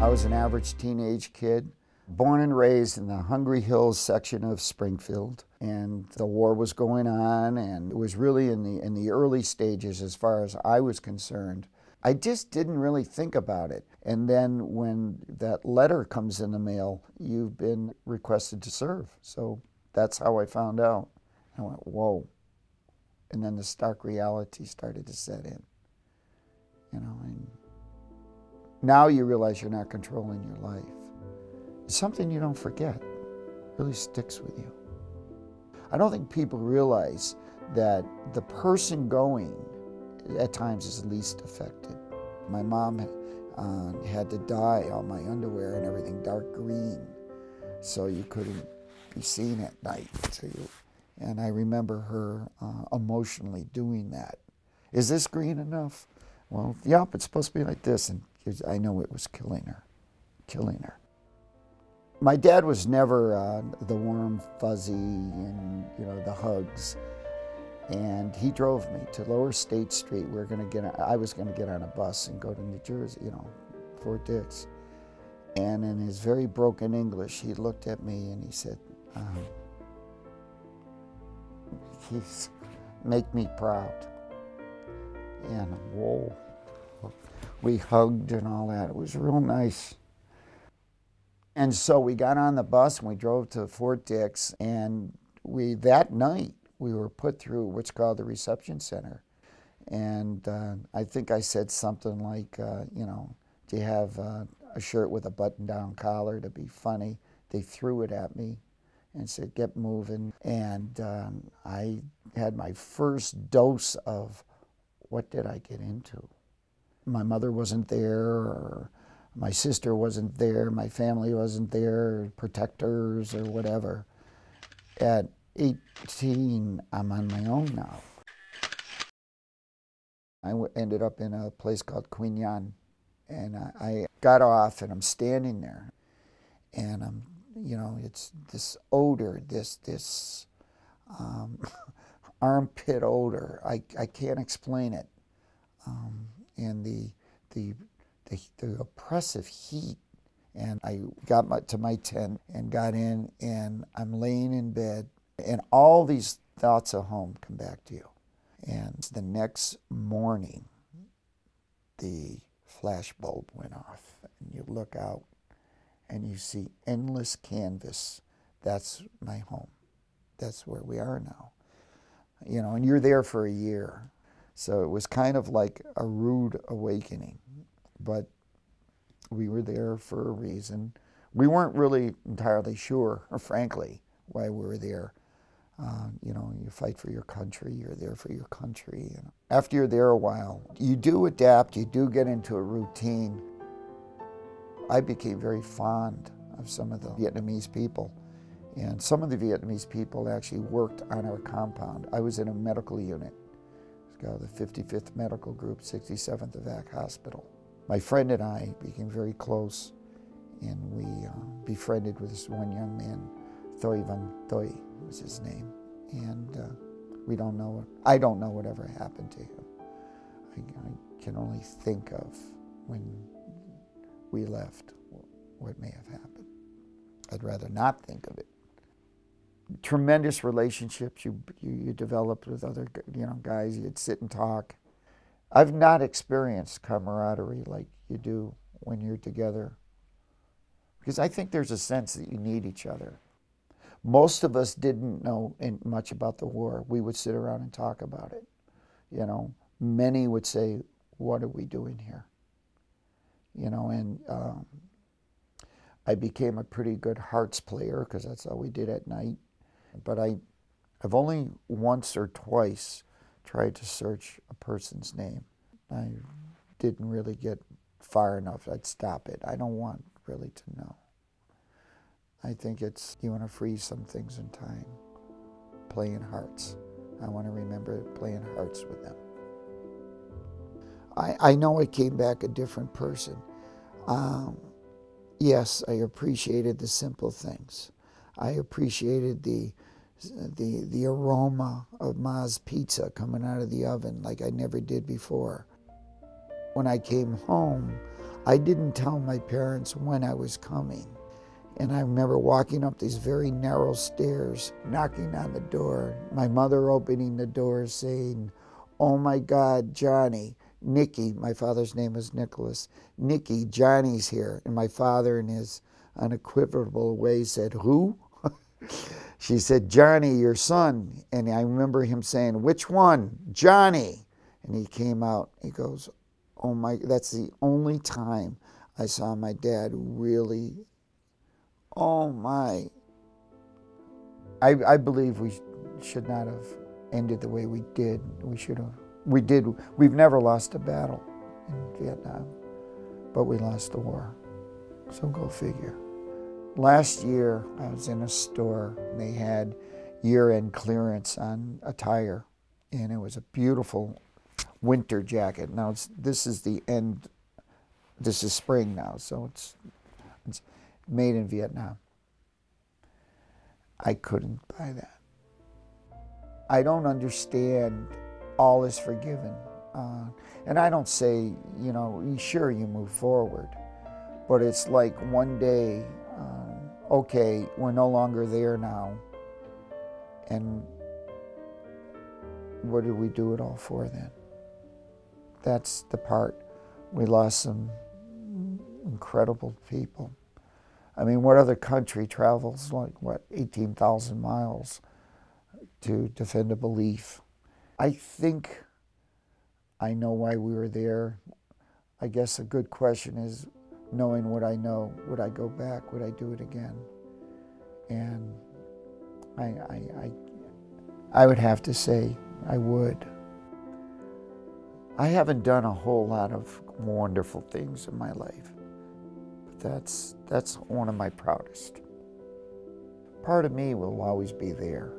I was an average teenage kid, born and raised in the Hungry Hills section of Springfield, and the war was going on, and it was really in the early stages as far as I was concerned. I just didn't really think about it. And then when that letter comes in the mail, you've been requested to serve. So that's how I found out. I went, whoa. And then the stark reality started to set in. You know, and now you realize you're not controlling your life. It's something you don't forget. It really sticks with you. I don't think people realize that the person going at times is least affected. My mom had to dye all my underwear and everything dark green, so you couldn't be seen at night. And I remember her emotionally doing that. Is this green enough? Well, yep, it's supposed to be like this. And I know it was killing her. My dad was never the warm, fuzzy, and the hugs. And he drove me to Lower State Street. I was gonna get on a bus and go to New Jersey, Fort Dix. And in his very broken English, he looked at me and he said, "Make me proud." And whoa, we hugged and all that. It was real nice. And so we got on the bus and we drove to Fort Dix, and that night we were put through what's called the reception center. And I think I said something like, do you have a shirt with a button-down collar, to be funny? They threw it at me and said, "Get moving." And I had my first dose of, what did I get into? My mother wasn't there, or my sister wasn't there, my family wasn't there, protectors or whatever. At 18, I'm on my own now. I ended up in a place called Queen Yan, and I got off and I'm standing there, and it's this odor, this armpit odor. I can't explain it, and the oppressive heat. And I got to my tent and got in, and I'm laying in bed, and all these thoughts of home come back to you. And the next morning, the flash bulb went off, and you look out and you see endless canvas. That's my home. That's where we are now. And you're there for a year. So it was kind of like a rude awakening, but we were there for a reason. We weren't really entirely sure, or frankly, why we were there. You fight for your country, you're there for your country. After you're there a while, you do adapt, you do get into a routine. I became very fond of some of the Vietnamese people, and some of the Vietnamese people actually worked on our compound. I was in a medical unit. It's called the 55th Medical Group, 67th Evac Hospital. My friend and I became very close, and we befriended with this one young man, Thoi Van Thoi was his name, and I don't know whatever happened to him. I can only think of when we left what may have happened. I'd rather not think of it. Tremendous relationships you developed with other guys. You'd sit and talk. I've not experienced camaraderie like you do when you're together, because I think there's a sense that you need each other. Most of us didn't know much about the war. We would sit around and talk about it. Many would say, "What are we doing here?" And I became a pretty good hearts player, because that's all we did at night. But I've only once or twice tried to search a person's name. I didn't really get far enough. I'd stop it. I don't want really to know. I think you want to freeze some things in time. Playing hearts. I want to remember playing hearts with them. I know I came back a different person. Yes, I appreciated the simple things. I appreciated the aroma of Ma's pizza coming out of the oven like I never did before. When I came home, I didn't tell my parents when I was coming. And I remember walking up these very narrow stairs, knocking on the door, my mother opening the door saying, "Oh my God, Johnny, Nicky," my father's name was Nicholas, "Nicky, Johnny's here." And my father, in his unequivocal way, said, "Who?" She said, "Johnny, your son." And I remember him saying, "Which one?" "Johnny." And he came out, he goes, "Oh my," that's the only time I saw my dad really, oh my. I believe we should not have ended the way we did. We should have. We did. We've never lost a battle in Vietnam, but we lost the war. So go figure. Last year, I was in a store, and they had year-end clearance on attire, and it was a beautiful winter jacket. Now, this is the end, this is spring now, so it's made in Vietnam. I couldn't buy that. I don't understand all is forgiven. And I don't say, you know, sure, you move forward, but it's like one day, okay, we're no longer there now, and what did we do it all for then? That's the part. We lost some incredible people. I mean, what other country travels like, what, 18,000 miles to defend a belief? I think I know why we were there. I guess a good question is, knowing what I know, would I go back? Would I do it again? And I would have to say I would. I haven't done a whole lot of wonderful things in my life, but that's one of my proudest. Part of me will always be there.